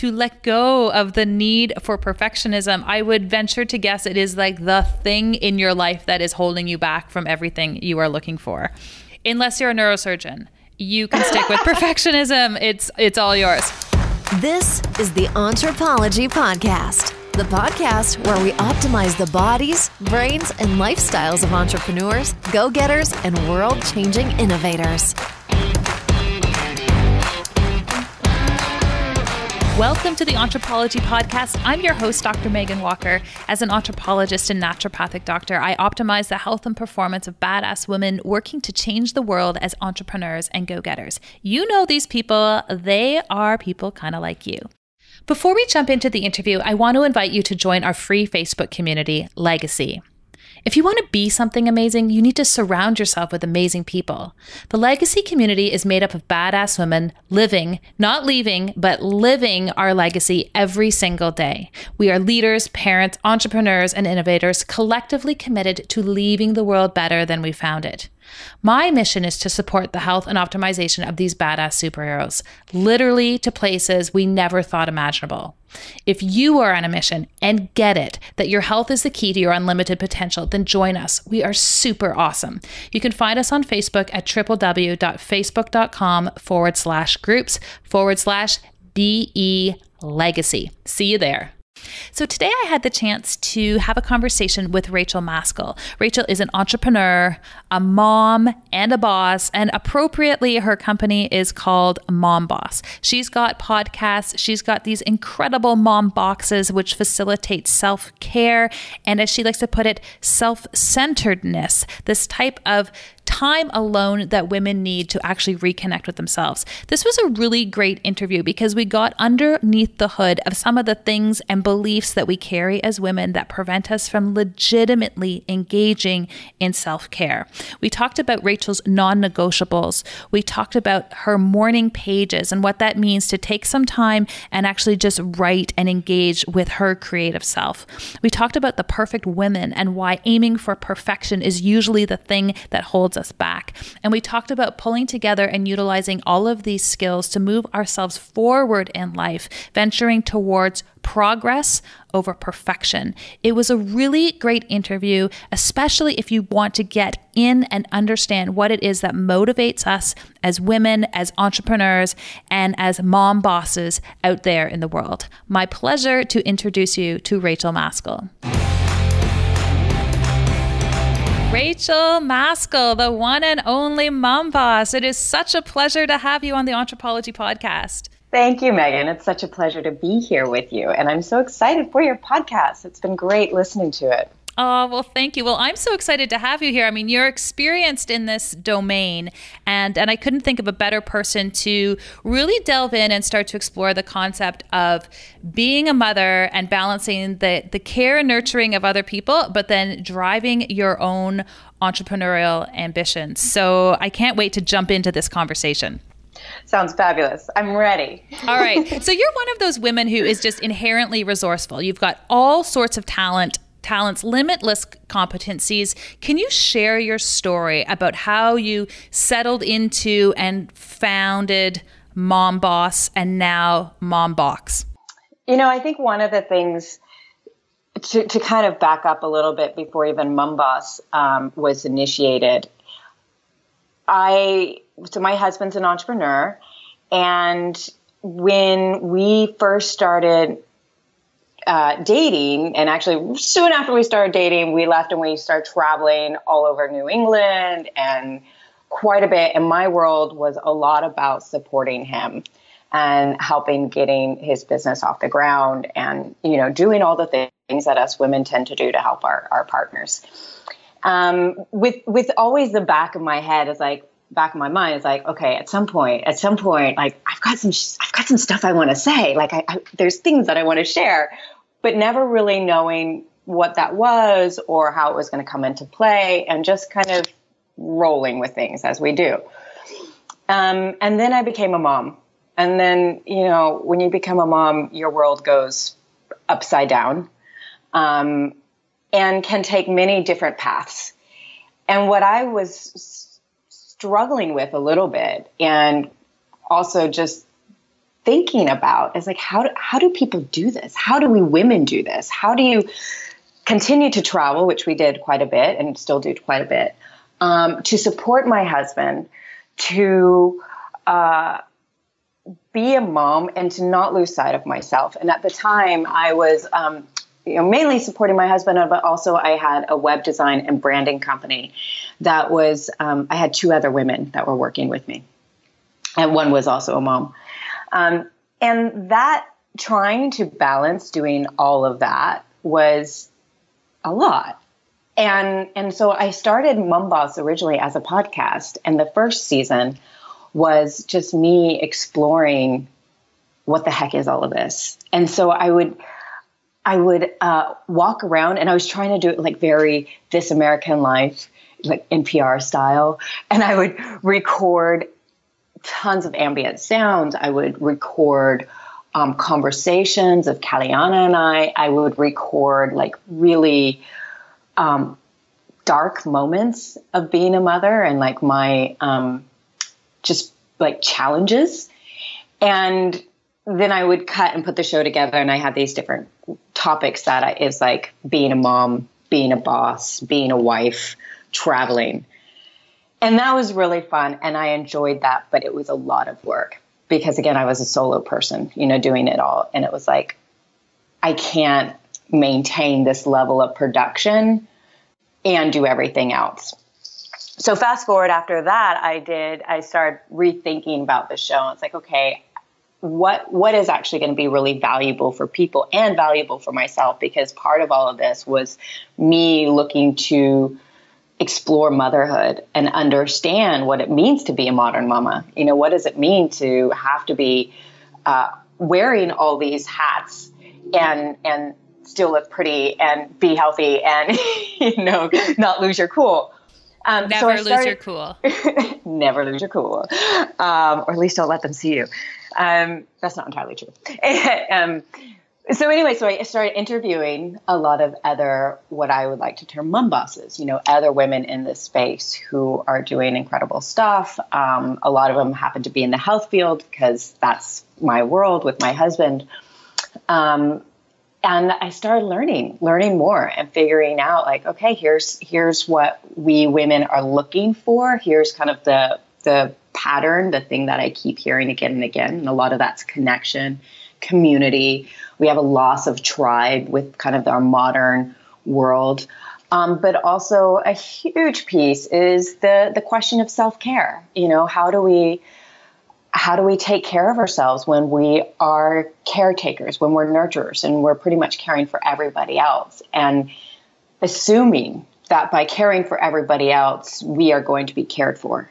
to let go of the need for perfectionism. I would venture to guess it is like the thing in your life that is holding you back from everything you are looking for. Unless you're a neurosurgeon, you can stick with perfectionism. It's all yours. This is the Anthropology Podcast, the podcast where we optimize the bodies, brains, and lifestyles of entrepreneurs, go-getters, and world-changing innovators. Welcome to the Anthropology Podcast. I'm your host, Dr. Megan Walker. As an anthropologist and naturopathic doctor, I optimize the health and performance of badass women working to change the world as entrepreneurs and go-getters. You know these people. They are people kind of like you. Before we jump into the interview, I want to invite you to join our free Facebook community, Legacy. If you want to be something amazing, you need to surround yourself with amazing people. The Legacy community is made up of badass women living, not leaving, but living our legacy every single day. We are leaders, parents, entrepreneurs, and innovators collectively committed to leaving the world better than we found it. My mission is to support the health and optimization of these badass superheroes, literally to places we never thought imaginable. If you are on a mission and get it that your health is the key to your unlimited potential, then join us. We are super awesome. You can find us on Facebook at www.facebook.com/groups/BE Legacy. See you there. So today I had the chance to have a conversation with Rachel Maskell. Rachel is an entrepreneur, a mom, and a boss, and appropriately her company is called Mom Boss. She's got podcasts, she's got these incredible mom boxes which facilitate self-care, and as she likes to put it, self-centeredness, this type of time alone that women need to actually reconnect with themselves. This was a really great interview because we got underneath the hood of some of the things and beliefs that we carry as women that prevent us from legitimately engaging in self-care. We talked about Rachel's non-negotiables. We talked about her morning pages and what that means to take some time and actually just write and engage with her creative self. We talked about the perfect women and why aiming for perfection is usually the thing that holds us back. And we talked about pulling together and utilizing all of these skills to move ourselves forward in life, venturing towards progress over perfection. It was a really great interview, especially if you want to get in and understand what it is that motivates us as women, as entrepreneurs, and as mom bosses out there in the world. My pleasure to introduce you to Rachel Maskell. Rachel Maskell, the one and only mom boss. It is such a pleasure to have you on the Anthropology Podcast. Thank you, Megan. It's such a pleasure to be here with you. And I'm so excited for your podcast. It's been great listening to it. Oh, well, thank you. Well, I'm so excited to have you here. I mean, you're experienced in this domain, and I couldn't think of a better person to really delve in and start to explore the concept of being a mother and balancing the care and nurturing of other people, but then driving your own entrepreneurial ambitions. So I can't wait to jump into this conversation. Sounds fabulous. I'm ready. All right. So you're one of those women who is just inherently resourceful. You've got all sorts of talents, limitless competencies. Can you share your story about how you settled into and founded Mom Boss and now Mom Box? You know, I think one of the things to kind of back up a little bit before even Mom Boss was initiated, so my husband's an entrepreneur, and when we first started dating, and actually soon after we started dating, we left and we started traveling all over New England and quite a bit. And my world was a lot about supporting him and helping getting his business off the ground and, you know, doing all the things that us women tend to do to help our partners. With always the back of my mind is like, okay, at some point, like I've got some stuff I want to say. Like there's things that I want to share, but never really knowing what that was or how it was going to come into play, and just kind of rolling with things as we do. And then I became a mom. And then, you know, when you become a mom, your world goes upside down, and can take many different paths. And what I was struggling with a little bit, and also just thinking about is like, how do people do this? How do we women do this? How do you continue to travel, which we did quite a bit and still do quite a bit, to support my husband, to be a mom, and to not lose sight of myself. And at the time, I was mainly supporting my husband, but also I had a web design and branding company that was, I had 2 other women that were working with me. And one was also a mom. And that, trying to balance doing all of that was a lot. And so I started Mom Boss originally as a podcast. And the first season was just me exploring what the heck is all of this. And so I would walk around, and I was trying to do it like very This American Life, like NPR style. And I would record tons of ambient sounds. I would record conversations of Kaliana and I. I would record like really dark moments of being a mother and like my just like challenges. And then I would cut and put the show together, and I had these different topics that is like being a mom, being a boss, being a wife, traveling. And that was really fun, and I enjoyed that, but it was a lot of work because, again, I was a solo person, doing it all. And it was like, I can't maintain this level of production and do everything else. So fast forward after that, I started rethinking about the show. It's like, okay, what is actually going to be really valuable for people and valuable for myself? Because part of all of this was me looking to explore motherhood and understand what it means to be a modern mama. What does it mean to have to be wearing all these hats and still look pretty and be healthy and, not lose your cool. Never lose your cool. Never lose your cool. Or at least don't let them see you. That's not entirely true. So anyway, so I started interviewing a lot of other, what I would like to term mom bosses, other women in this space who are doing incredible stuff. A lot of them happen to be in the health field because that's my world with my husband. And I started learning more and figuring out like, okay, here's what we women are looking for. Here's kind of the pattern, the thing that I keep hearing again and again. And a lot of that's connection, community. We have a loss of tribe with kind of our modern world. But also a huge piece is the question of self-care. How do we take care of ourselves when we are caretakers, when we're nurturers, and we're pretty much caring for everybody else, and assuming that by caring for everybody else, we are going to be cared for.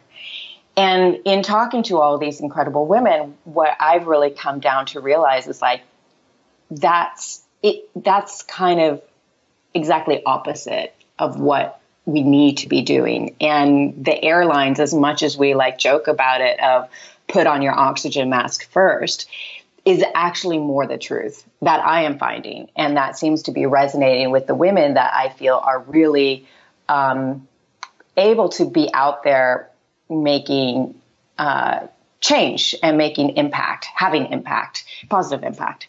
And in talking to all these incredible women, what I've really come down to realize is like, that's kind of exactly opposite of what we need to be doing. And the airlines, as much as we like joke about it of put on your oxygen mask first, is actually more the truth that I am finding. And that seems to be resonating with the women that I feel are really able to be out there making change and making impact, having impact, positive impact.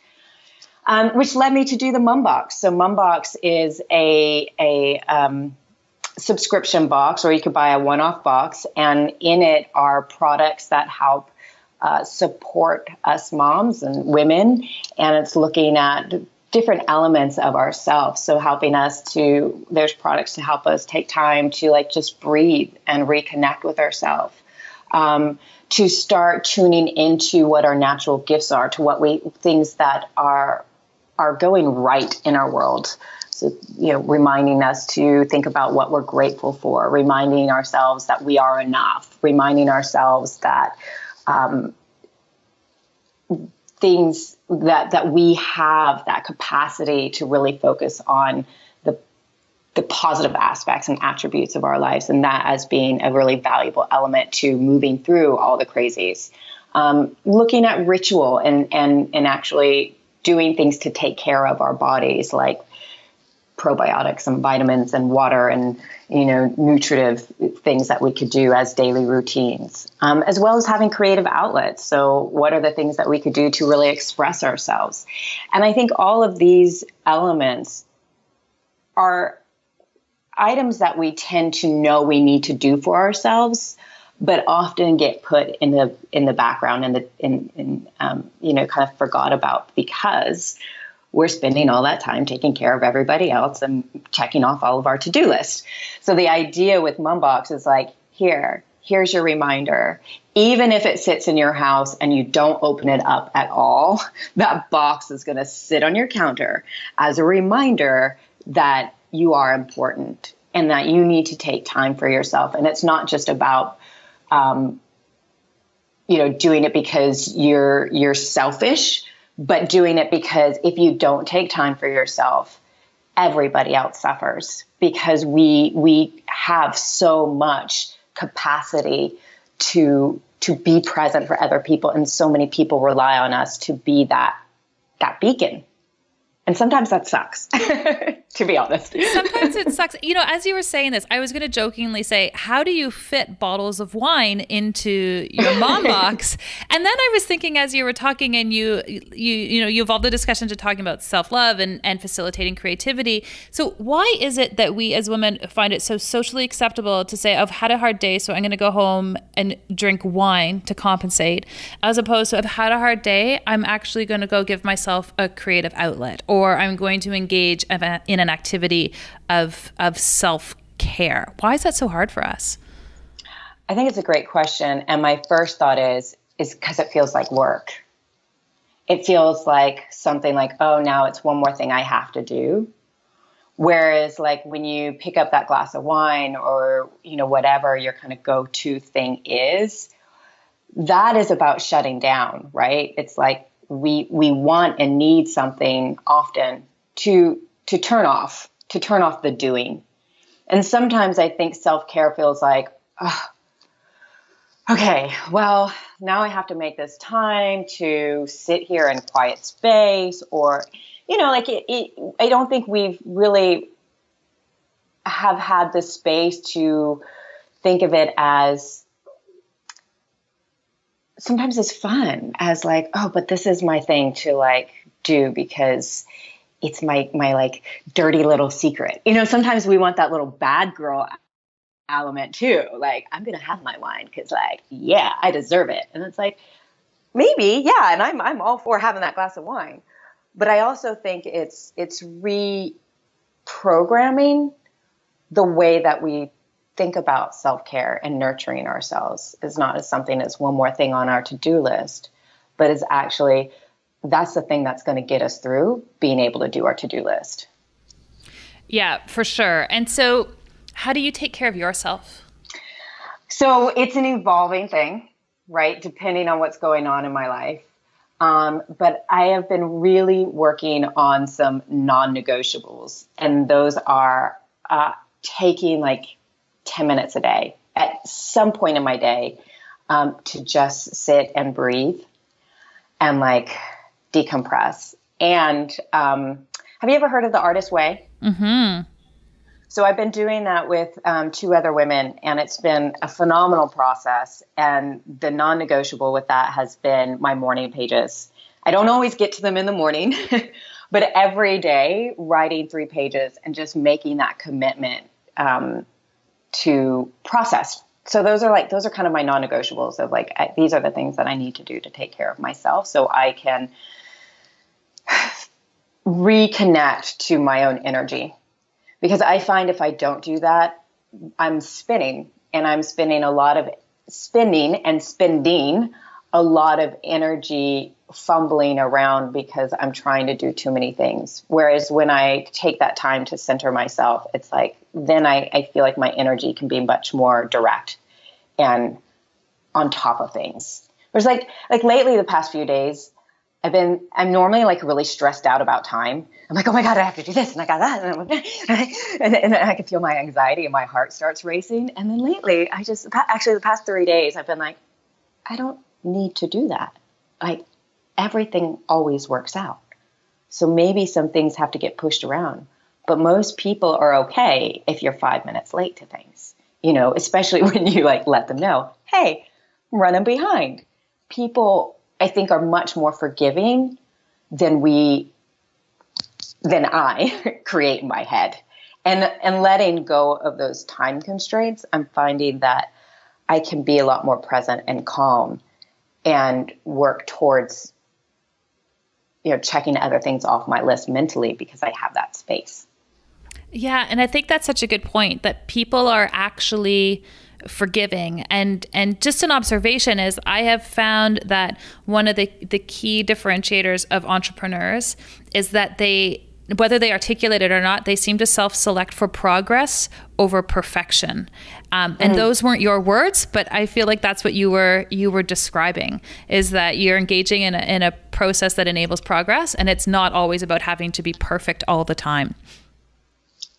Which led me to do the Mom Box. So Mom Box is a subscription box, or you could buy a one-off box, and in it are products that help support us moms and women, and it's looking at different elements of ourselves. So helping us there's products to help us take time to like just breathe and reconnect with ourselves. To start tuning into what our natural gifts are, to things that are going right in our world. So, reminding us to think about what we're grateful for, reminding ourselves that we are enough, reminding ourselves that things that we have that capacity to really focus on the positive aspects and attributes of our lives, and that as being a really valuable element to moving through all the crazies. Looking at ritual and actually doing things to take care of our bodies, like probiotics and vitamins and water and, nutritive things that we could do as daily routines, as well as having creative outlets. So what are the things that we could do to really express ourselves? And I think all of these elements are items that we tend to know we need to do for ourselves, but often get put in the background and kind of forgot about because we're spending all that time taking care of everybody else and checking off all of our to-do list. So the idea with Mumbox is like, here's your reminder. Even if it sits in your house and you don't open it up at all, that box is going to sit on your counter as a reminder that you are important and that you need to take time for yourself. And it's not just about, doing it because you're selfish, but doing it because if you don't take time for yourself, everybody else suffers, because we have so much capacity to be present for other people. And so many people rely on us to be that beacon. And sometimes that sucks, to be honest. Sometimes it sucks. As you were saying this, I was going to jokingly say, how do you fit bottles of wine into your mom box? And then I was thinking, as you were talking, and you evolved the discussion to talking about self-love and facilitating creativity. So why is it that we as women find it so socially acceptable to say, I've had a hard day, so I'm going to go home and drink wine to compensate, as opposed to, I've had a hard day, I'm actually going to go give myself a creative outlet, or I'm going to engage in an activity of self-care? Why is that so hard for us? I think it's a great question. And my first thought is because it feels like work. It feels like something like, oh, now it's one more thing I have to do. Whereas like when you pick up that glass of wine or, whatever your kind of go-to thing is, that is about shutting down, right? It's like, we want and need something often to turn off the doing. And sometimes I think self-care feels like, oh, okay, well, now I have to make this time to sit here in quiet space, or, I don't think we've really have had the space to think of it as, sometimes it's fun as like, oh, but this is my thing to like do because it's my like dirty little secret. Sometimes we want that little bad girl element too. Like, I'm going to have my wine because like, yeah, I deserve it. And it's like, maybe, yeah. And I'm all for having that glass of wine. But I also think it's reprogramming the way that we think about self-care and nurturing ourselves is not as something that's one more thing on our to-do list, but is actually, that's the thing that's going to get us through being able to do our to-do list. Yeah, for sure. And so how do you take care of yourself? So it's an evolving thing, right? Depending on what's going on in my life. But I have been really working on some non-negotiables, and those are taking like 10 minutes a day at some point in my day to just sit and breathe and like decompress. And have you ever heard of the Artist Way? Mm-hmm. So I've been doing that with two other women, and it's been a phenomenal process. And the non-negotiable with that has been my morning pages. I don't always get to them in the morning, but every day writing 3 pages and just making that commitment to process. So those are kind of my non-negotiables of like, these are the things that I need to do to take care of myself so I can reconnect to my own energy. Because I find if I don't do that, I'm spending a lot of energy fumbling around because I'm trying to do too many things. Whereas when I take that time to center myself, it's like, then I feel like my energy can be much more direct and on top of things. There's like lately, the past few days, I'm normally like really stressed out about time. I'm like, oh my God, I have to do this and I got that. And then I can feel my anxiety and my heart starts racing. And then lately the past 3 days, I've been like, I don't need to do that. Like everything always works out. So maybe some things have to get pushed around, But most people are okay if you're 5 minutes late to things, you know, especially when you like let them know, hey, I'm running behind. People, I think, are much more forgiving than I create in my head. And letting go of those time constraints, I'm finding that I can be a lot more present and calm and work towards, you know, checking other things off my list mentally because I have that space. Yeah, and I think that's such a good point, that people are actually forgiving. And just an observation is I have found that one of the key differentiators of entrepreneurs is that they, whether they articulate it or not, they seem to self-select for progress over perfection. And those weren't your words, but I feel like that's what you were describing, is that you're engaging in a process that enables progress, and it's not always about having to be perfect all the time.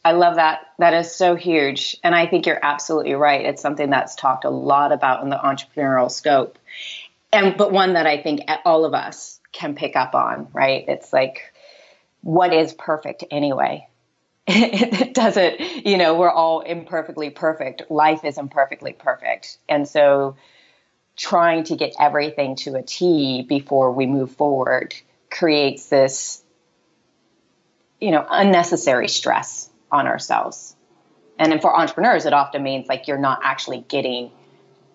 I love that. That is so huge. And I think you're absolutely right. It's something that's talked a lot about in the entrepreneurial scope. But one that I think all of us can pick up on, right? It's like, what is perfect anyway? It doesn't, you know, we're all imperfectly perfect. Life is imperfectly perfect. And so trying to get everything to a T before we move forward creates this, you know, unnecessary stress on ourselves. And then for entrepreneurs, it often means like you're not actually getting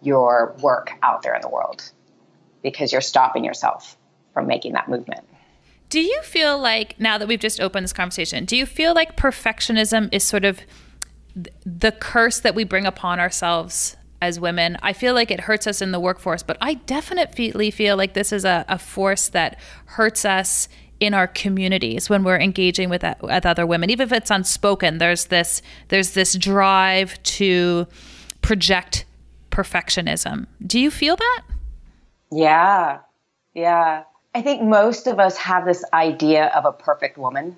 your work out there in the world because you're stopping yourself from making that movement. Do you feel like, now that we've just opened this conversation, do you feel like perfectionism is sort of the curse that we bring upon ourselves as women? I feel like it hurts us in the workforce, but I definitely feel like this is a force that hurts us in our communities when we're engaging with other women. Even if it's unspoken, there's this drive to project perfectionism. Do you feel that? Yeah. I think most of us have this idea of a perfect woman.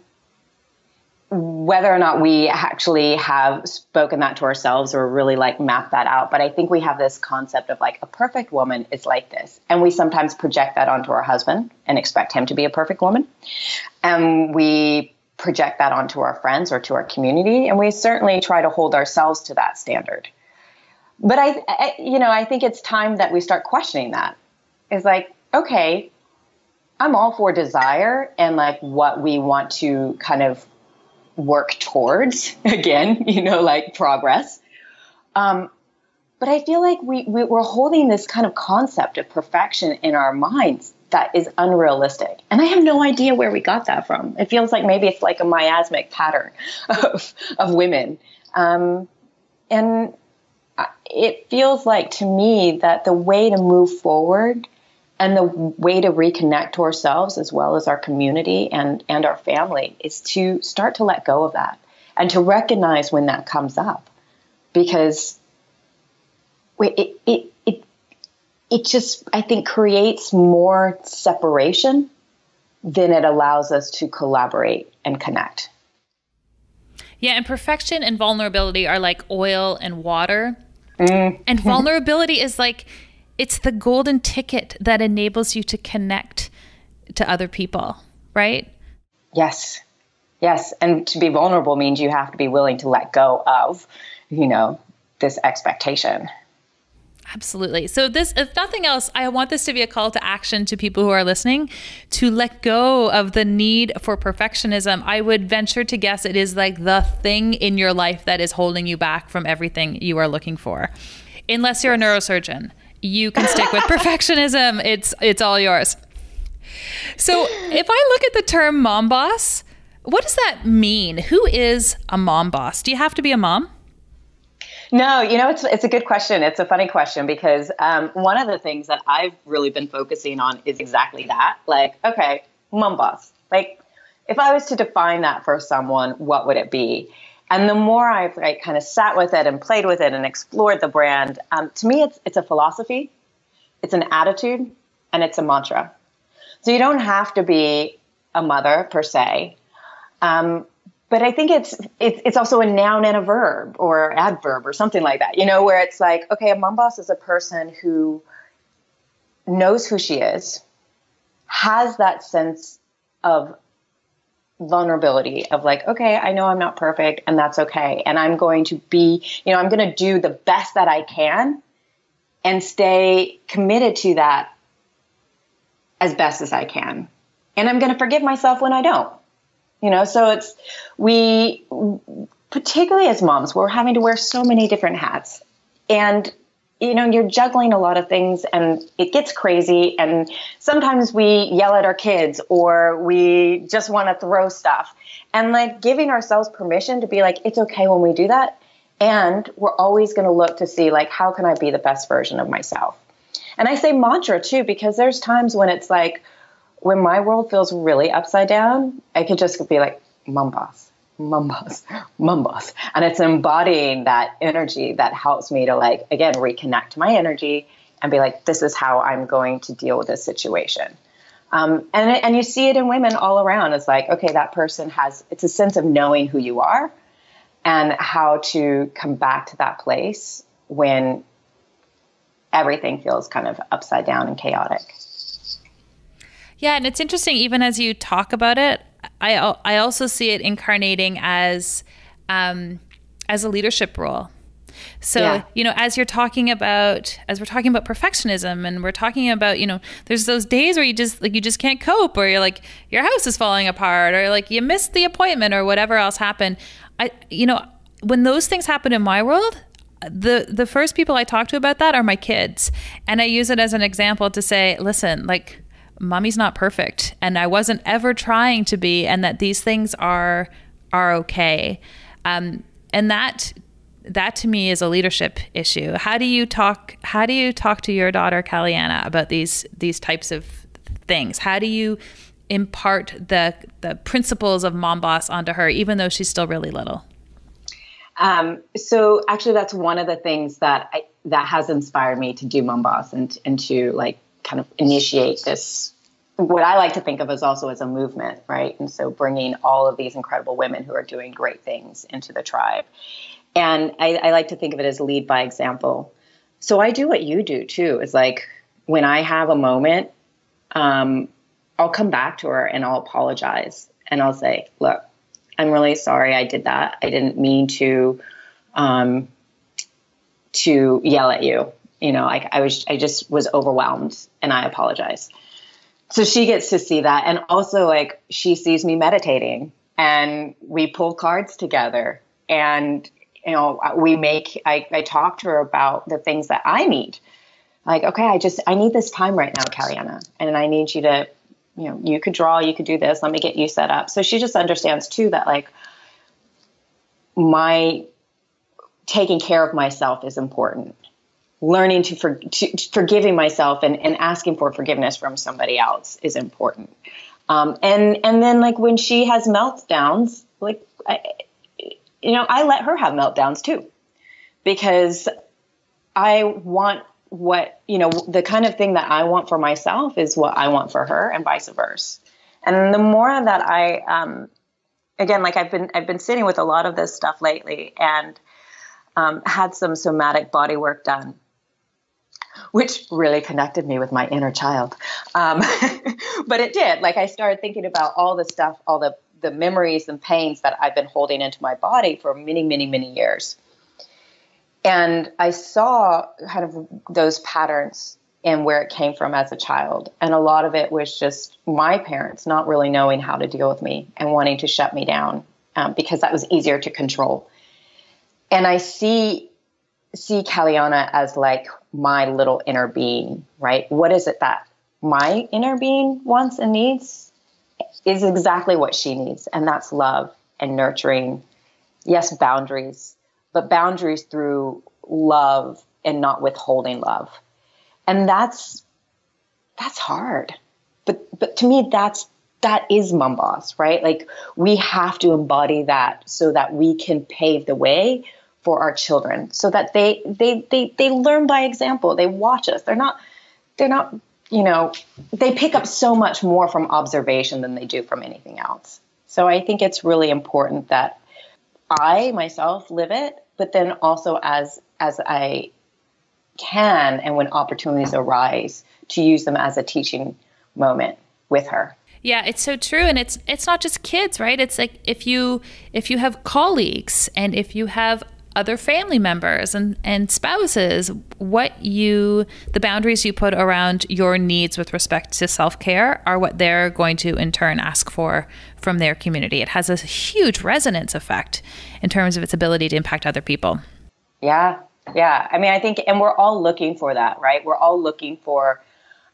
Whether or not we actually have spoken that to ourselves or really like map that out. But I think we have this concept of like a perfect woman is like this. And we sometimes project that onto our husband and expect him to be a perfect woman. And we project that onto our friends or to our community. And we certainly try to hold ourselves to that standard. But I think it's time that we start questioning that. It's like, okay, I'm all for desire and like what we want to kind of work towards, again, you know, like progress. But I feel like we're holding this kind of concept of perfection in our minds that is unrealistic. And I have no idea where we got that from. It feels like maybe it's like a miasmic pattern of women. And it feels like to me that the way to move forward and the way to reconnect to ourselves as well as our community and our family is to start to let go of that and to recognize when that comes up, because it just, I think, creates more separation than it allows us to collaborate and connect. Yeah, and perfection and vulnerability are like oil and water. And vulnerability is like, it's the golden ticket that enables you to connect to other people, right? Yes. And to be vulnerable means you have to be willing to let go of, you know, this expectation. Absolutely. So this, if nothing else, I want this to be a call to action to people who are listening to let go of the need for perfectionism. I would venture to guess it is like the thing in your life that is holding you back from everything you are looking for. Unless you're a neurosurgeon, you can stick with perfectionism. It's all yours. So if I look at the term mom boss, what does that mean? Who is a mom boss? Do you have to be a mom? No, you know, it's a good question. It's a funny question because one of the things that I've really been focusing on is exactly that. Like, okay, mom boss. Like, if I was to define that for someone, what would it be? And the more I've like kind of sat with it and played with it and explored the brand, to me, it's a philosophy, it's an attitude, and it's a mantra. So you don't have to be a mother per se, but I think it's also a noun and a verb or adverb or something like that. You know, where it's like, okay, a mom boss is a person who knows who she is, has that sense of vulnerability of like, okay, I know I'm not perfect and that's okay. And I'm going to be, I'm going to do the best that I can and stay committed to that as best as I can. And I'm going to forgive myself when I don't, so we, particularly as moms, we're having to wear so many different hats, and you're juggling a lot of things and it gets crazy. And sometimes we yell at our kids or we just want to throw stuff, and like giving ourselves permission to be like, it's okay when we do that. And we're always going to look to see like, how can I be the best version of myself? And I say mantra too, because there's times when it's like, when my world feels really upside down, I could just be like, mom boss, mom boss, mom boss. And it's embodying that energy that helps me to like, again, reconnect my energy and be like, this is how I'm going to deal with this situation. And you see it in women all around. It's like, okay, that person it's a sense of knowing who you are and how to come back to that place when everything feels kind of upside down and chaotic. Yeah. And it's interesting, even as you talk about it, I also see it incarnating as a leadership role. So, as we're talking about perfectionism, and we're talking about, there's those days where you just can't cope, or you're like, your house is falling apart, or like you missed the appointment or whatever else happened. When those things happen in my world, the first people I talk to about that are my kids. And I use it as an example to say, listen, like, mommy's not perfect, and I wasn't ever trying to be, and that these things are okay. And that to me is a leadership issue. How do you talk to your daughter Caliana about these types of things? How do you impart the principles of mom boss onto her, even though she's still really little? So actually that's one of the things that has inspired me to do Mom Boss and to like kind of initiate this, what I like to think of as also as a movement, right? And so bringing all of these incredible women who are doing great things into the tribe. And I like to think of it as lead by example. So I do what you do too. It's like when I have a moment, I'll come back to her and I'll apologize and I'll say, look, I'm really sorry I did that. I didn't mean to yell at you. I just was overwhelmed and I apologize. So she gets to see that. And also like she sees me meditating and we pull cards together and, I talk to her about the things that I need. Like, okay, I need this time right now, Caliana. And I need you to, you could draw, you could do this. Let me get you set up. So she just understands too that like my taking care of myself is important. Learning to forgiving myself and asking for forgiveness from somebody else is important. And then like when she has meltdowns, like, I let her have meltdowns too, because I want the kind of thing that I want for myself is what I want for her and vice versa. And the more that I, again, like I've been sitting with a lot of this stuff lately and had some somatic body work done, which really connected me with my inner child. But it did. Like I started thinking about all the stuff, all the memories and pains that I've been holding into my body for many, many, many years. And I saw kind of those patterns and where it came from as a child. And a lot of it was just my parents not really knowing how to deal with me and wanting to shut me down because that was easier to control. And I see Caliana as like my little inner being, right? What is it that my inner being wants and needs is exactly what she needs. And that's love and nurturing. Yes, boundaries, but boundaries through love and not withholding love. And that's hard. But to me, that is Mom Boss, right? Like we have to embody that so that we can pave the way for our children so that they learn by example. They watch us. They're not, they pick up so much more from observation than they do from anything else. So I think it's really important that I myself live it, but then also as I can, and when opportunities arise, to use them as a teaching moment with her. Yeah, it's so true. And it's not just kids, right? It's like if you have colleagues and if you have other family members and spouses, the boundaries you put around your needs with respect to self-care are what they're going to in turn ask for from their community. It has a huge resonance effect in terms of its ability to impact other people. Yeah. Yeah. I mean, I think, and we're all looking for that, right? We're all looking for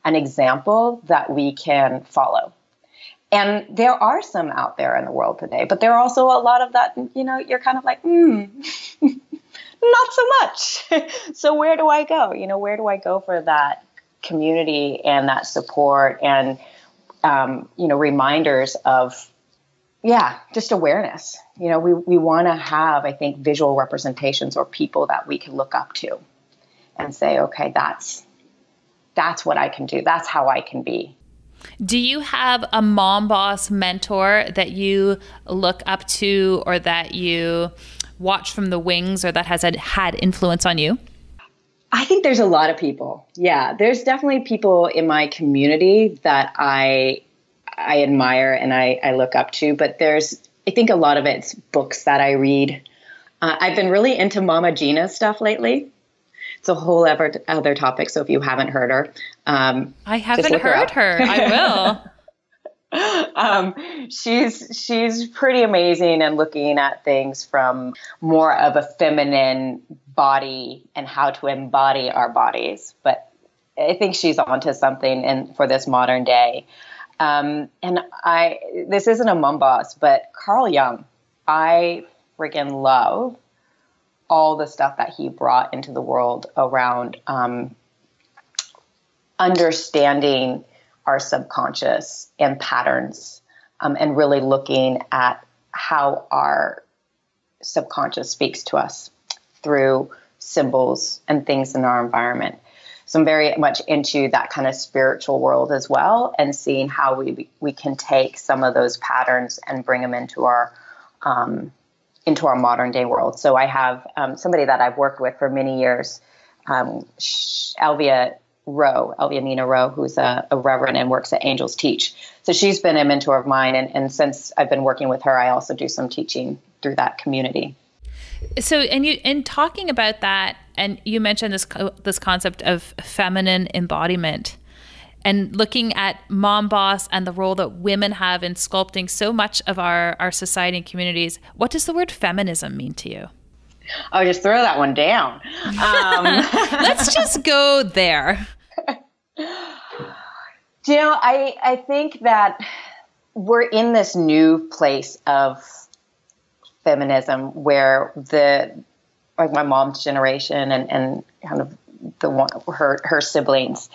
an example that we can follow. And there are some out there in the world today, but there are also a lot of that, you're kind of like, not so much. So where do I go? Where do I go for that community and that support and, reminders of, just awareness. We want to have, I think, visual representations or people that we can look up to and say, okay, that's what I can do. That's how I can be. Do you have a mom boss mentor that you look up to or that you watch from the wings or that has had influence on you? I think there's a lot of people. Yeah, there's definitely people in my community that I admire and I look up to, but I think a lot of it's books that I read. I've been really into Mama Gina's stuff lately. It's a whole other topic. So if you haven't heard her, I haven't heard her. I will. She's pretty amazing and looking at things from more of a feminine body and how to embody our bodies. But I think she's onto something for this modern day. This isn't a mom boss, but Carl Jung, I freaking love all the stuff that he brought into the world around understanding our subconscious and patterns, and really looking at how our subconscious speaks to us through symbols and things in our environment. So I'm very much into that kind of spiritual world as well, and seeing how we can take some of those patterns and bring them into our modern day world. So I have somebody that I've worked with for many years, Elvia Nina Rowe, who's a reverend and works at Angels Teach. So she's been a mentor of mine. And since I've been working with her, I also do some teaching through that community. So, in talking about that, and you mentioned this concept of feminine embodiment, and looking at mom boss and the role that women have in sculpting so much of our society and communities, what does the word feminism mean to you? Oh, just throw that one down. Let's just go there. I think that we're in this new place of feminism where my mom's generation and kind of her siblings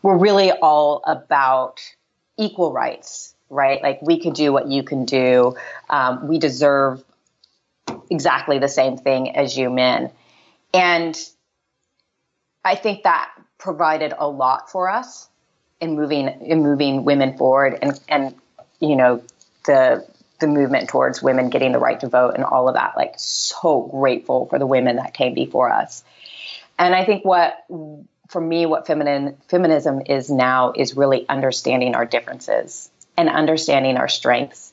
were really all about equal rights, right? Like, we can do what you can do. We deserve exactly the same thing as you men. And I think that provided a lot for us in moving women forward and the movement towards women getting the right to vote and all of that. Like, so grateful for the women that came before us. And I think for me, what feminism is now is really understanding our differences and understanding our strengths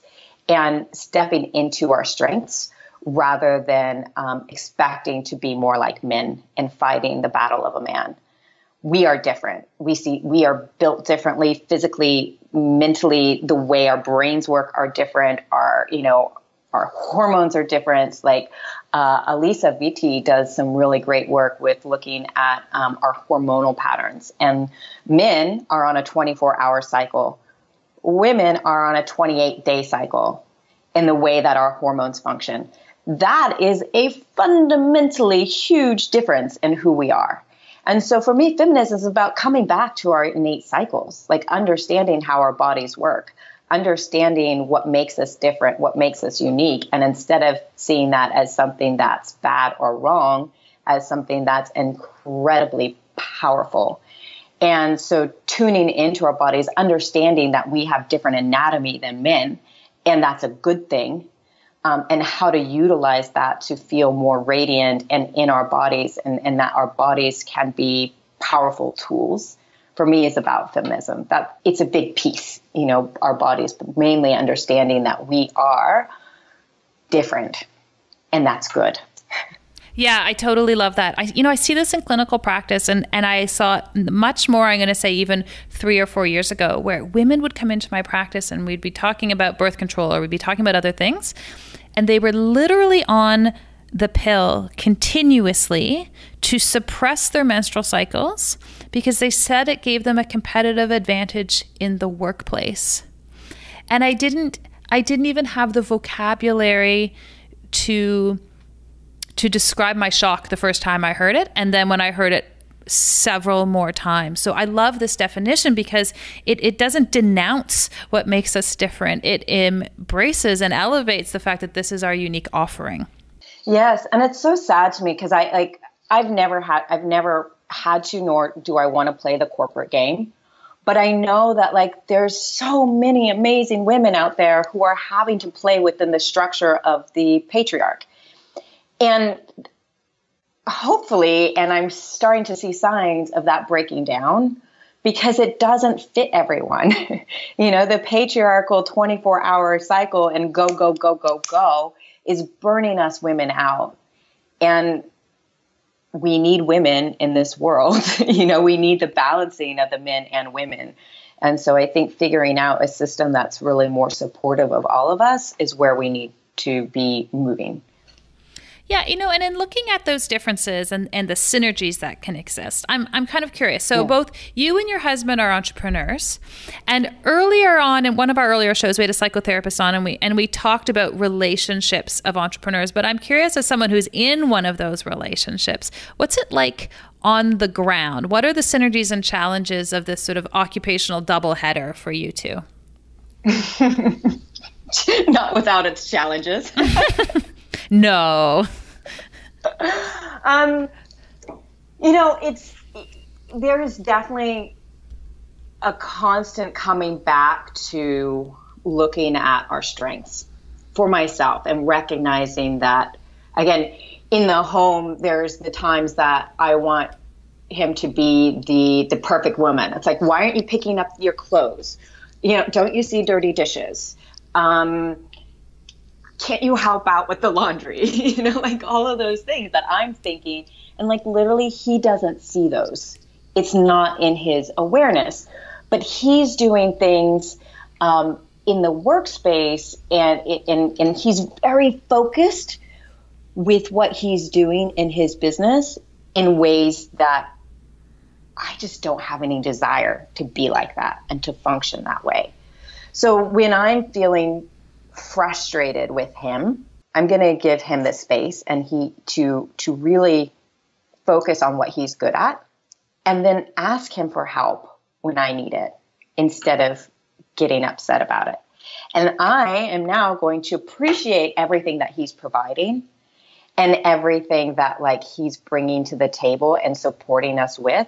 and stepping into our strengths rather than expecting to be more like men and fighting the battle of a man. We are different. We are built differently, physically, mentally. The way our brains work are different. Our hormones are different. Like, Alisa Vitti does some really great work with looking at our hormonal patterns. And men are on a 24-hour cycle. Women are on a 28-day cycle in the way that our hormones function. That is a fundamentally huge difference in who we are. And so for me, feminism is about coming back to our innate cycles, like understanding how our bodies work, understanding what makes us different, what makes us unique. And instead of seeing that as something that's bad or wrong, as something that's incredibly powerful. And so tuning into our bodies, understanding that we have different anatomy than men, and that's a good thing. And how to utilize that to feel more radiant and in our bodies, and that our bodies can be powerful tools for me is about feminism. That it's a big piece, our bodies, but mainly understanding that we are different, and that's good. Yeah, I totally love that. I see this in clinical practice, and I saw it much more, I'm going to say even 3 or 4 years ago, where women would come into my practice and we'd be talking about birth control or we'd be talking about other things. And they were literally on the pill continuously to suppress their menstrual cycles because they said it gave them a competitive advantage in the workplace. And I didn't even have the vocabulary to describe my shock the first time I heard it, and then when I heard it several more times. So I love this definition because it doesn't denounce what makes us different. It embraces and elevates the fact that this is our unique offering. Yes, and it's so sad to me because I've never had to, nor do I want to play the corporate game. But I know that there's so many amazing women out there who are having to play within the structure of the patriarch. And hopefully, and I'm starting to see signs of that breaking down because it doesn't fit everyone. The patriarchal 24-hour cycle and go, go, go, go, go is burning us women out. And we need women in this world. We need the balancing of the men and women. And so I think figuring out a system that's really more supportive of all of us is where we need to be moving. Yeah, and in looking at those differences and the synergies that can exist, I'm kind of curious. So both you and your husband are entrepreneurs, and earlier on in one of our earlier shows, we had a psychotherapist on, and we talked about relationships of entrepreneurs. But I'm curious, as someone who's in one of those relationships, what's it like on the ground? What are the synergies and challenges of this sort of occupational doubleheader for you two? Not without its challenges. No. There is definitely a constant coming back to looking at our strengths for myself and recognizing that, again, in the home, there's the times that I want him to be the perfect woman. It's like, why aren't you picking up your clothes? Don't you see dirty dishes? Can't you help out with the laundry? All of those things that I'm thinking. And literally he doesn't see those. It's not in his awareness, but he's doing things in the workspace and he's very focused with what he's doing in his business in ways that I just don't have any desire to be like that and to function that way. So when I'm feeling frustrated with him, I'm going to give him the space and to really focus on what he's good at and then ask him for help when I need it instead of getting upset about it. And I am now going to appreciate everything that he's providing and everything that he's bringing to the table and supporting us with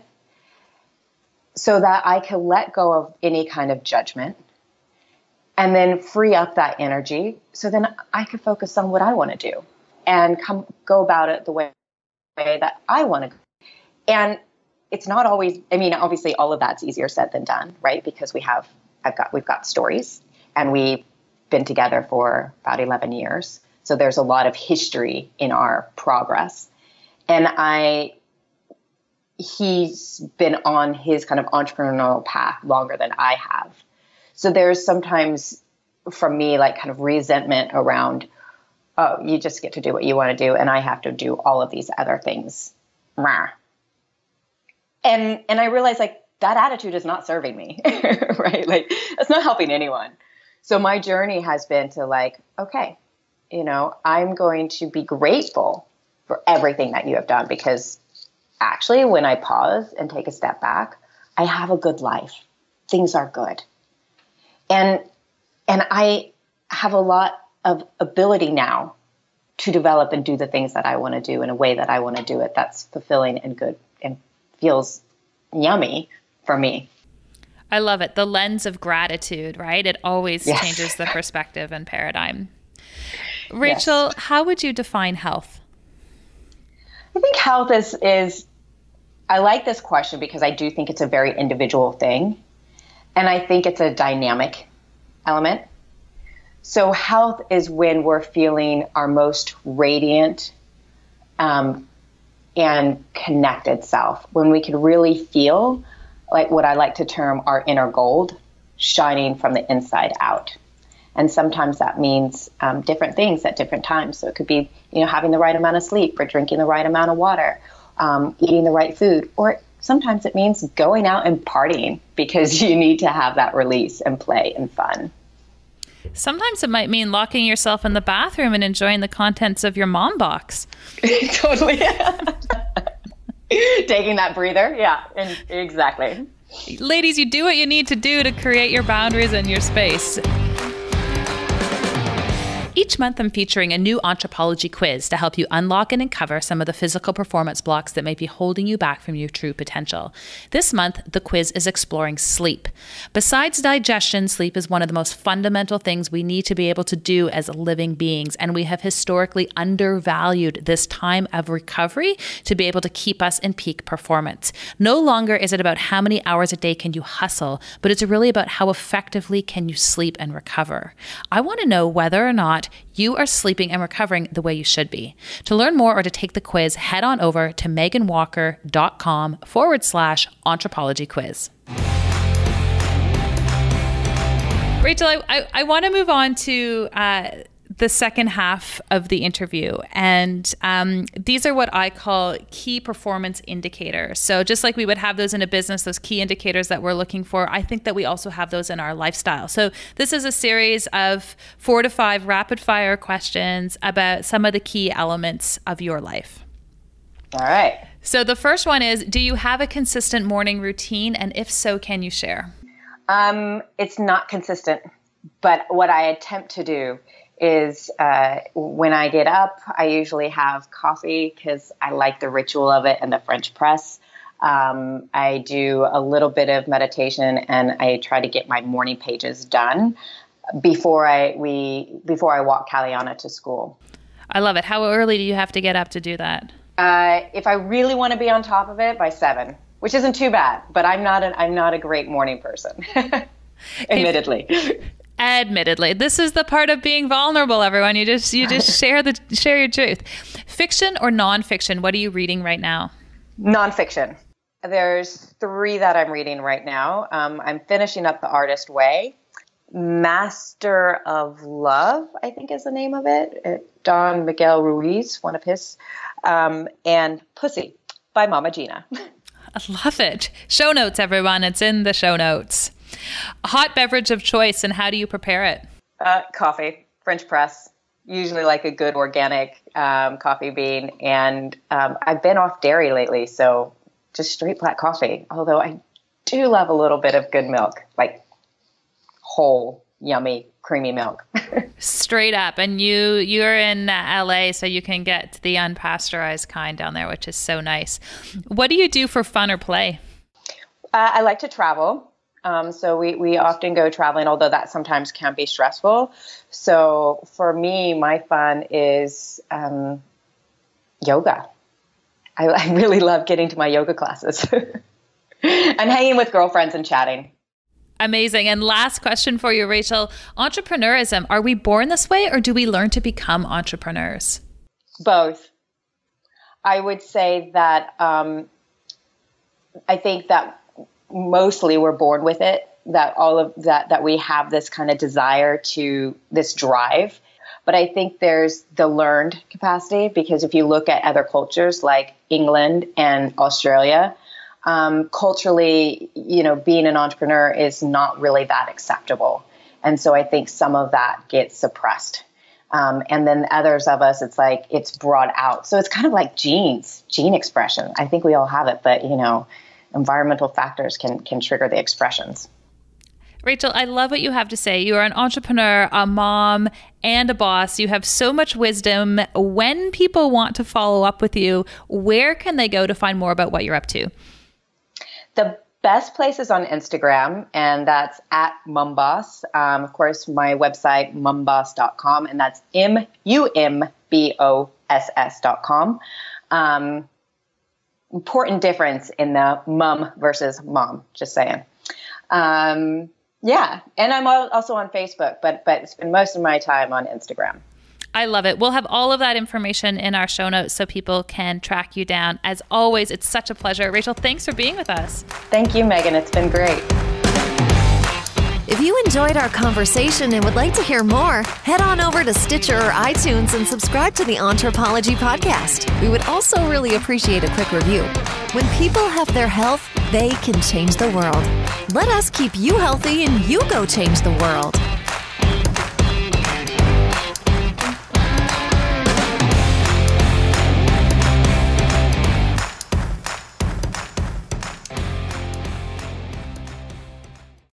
so that I can let go of any kind of judgment and then free up that energy so then I can focus on what I want to do and go about it the way that I want to go. And it's not always, obviously all of that's easier said than done, right? Because we've got stories and we've been together for about 11 years. So there's a lot of history in our progress. And he's been on his kind of entrepreneurial path longer than I have. So there's sometimes from me kind of resentment around, oh, you just get to do what you want to do and I have to do all of these other things. And I realize that attitude is not serving me, right? It's not helping anyone. So my journey has been to okay, I'm going to be grateful for everything that you have done because actually when I pause and take a step back, I have a good life. Things are good. And I have a lot of ability now to develop and do the things that I want to do in a way that I want to do it that's fulfilling and good and feels yummy for me. I love it. The lens of gratitude, right? It always changes the perspective and paradigm. Rachel, how would you define health? I think health is I like this question because I do think it's a very individual thing. And I think it's a dynamic element. So health is when we're feeling our most radiant and connected self, when we can really feel like what I like to term our inner gold shining from the inside out. And sometimes that means different things at different times. So it could be, having the right amount of sleep or drinking the right amount of water, eating the right food, or sometimes it means going out and partying because you need to have that release and play and fun. Sometimes it might mean locking yourself in the bathroom and enjoying the contents of your mom box. Totally. Taking that breather. Yeah, exactly. Ladies, you do what you need to do to create your boundaries and your space. Each month, I'm featuring a new anthropology quiz to help you unlock and uncover some of the physical performance blocks that might be holding you back from your true potential. This month, the quiz is exploring sleep. Besides digestion, sleep is one of the most fundamental things we need to be able to do as living beings, and we have historically undervalued this time of recovery to be able to keep us in peak performance. No longer is it about how many hours a day can you hustle, but it's really about how effectively can you sleep and recover. I want to know whether or not you are sleeping and recovering the way you should be. To learn more or to take the quiz, head on over to meganwalker.com/anthropology quiz. Rachel, I want to move on to the second half of the interview. And these are what I call key performance indicators. So just like we would have those in a business, those key indicators that we're looking for, I think that we also have those in our lifestyle. So this is a series of 4 to 5 rapid fire questions about some of the key elements of your life. All right. So the first one is, do you have a consistent morning routine? And if so, can you share? It's not consistent, but what I attempt to do is when I get up, I usually have coffee because I like the ritual of it and the French press. I do a little bit of meditation and I try to get my morning pages done before I walk Caliana to school. I love it. How early do you have to get up to do that? If I really want to be on top of it, by 7, which isn't too bad, but I'm not a great morning person, admittedly. Admittedly, this is the part of being vulnerable, everyone. You just share your truth. Fiction or nonfiction? What are you reading right now? Nonfiction. There's 3 that I'm reading right now. I'm finishing up The Artist Way. Master of Love, I think is the name of it. Don Miguel Ruiz, one of his. And Pussy by Mama Gina. I love it. Show notes, everyone. It's in the show notes. A hot beverage of choice, and how do you prepare it? Coffee, French press, usually like a good organic coffee bean. And I've been off dairy lately, so just straight black coffee. Although I do love a little bit of good milk, like whole, yummy, creamy milk. Straight up. And you're in LA, so you can get the unpasteurized kind down there, which is so nice. What do you do for fun or play? I like to travel. So we often go traveling, although that sometimes can be stressful. So for me, my fun is yoga. I really love getting to my yoga classes and hanging with girlfriends and chatting. Amazing. And last question for you, Rachel. Entrepreneurism, are we born this way or do we learn to become entrepreneurs? Both. I would say that I think that mostly we're born with it, that all of that we have this kind of desire to this drive. But I think there's the learned capacity, because if you look at other cultures like England and Australia, culturally, being an entrepreneur is not really that acceptable. And so I think some of that gets suppressed. And then others of us, it's like it's brought out. So it's kind of like gene expression. I think we all have it, but environmental factors can trigger the expressions. Rachel, I love what you have to say. You are an entrepreneur, a mom, and a boss. You have so much wisdom. When people want to follow up with you, where can they go to find more about what you're up to? The best place is on Instagram, and that's at Mumboss. Of course, my website, mumboss.com, and that's MUMBOSS.com. important difference in the mum versus mom, just saying. Yeah. And I'm also on Facebook, but spend most of my time on Instagram. I love it. We'll have all of that information in our show notes so people can track you down. As always, it's such a pleasure. Rachel, thanks for being with us. Thank you, Megan. It's been great. If you enjoyed our conversation and would like to hear more, head on over to Stitcher or iTunes and subscribe to the Anthropology Podcast. We would also really appreciate a quick review. When people have their health, they can change the world. Let us keep you healthy and you go change the world.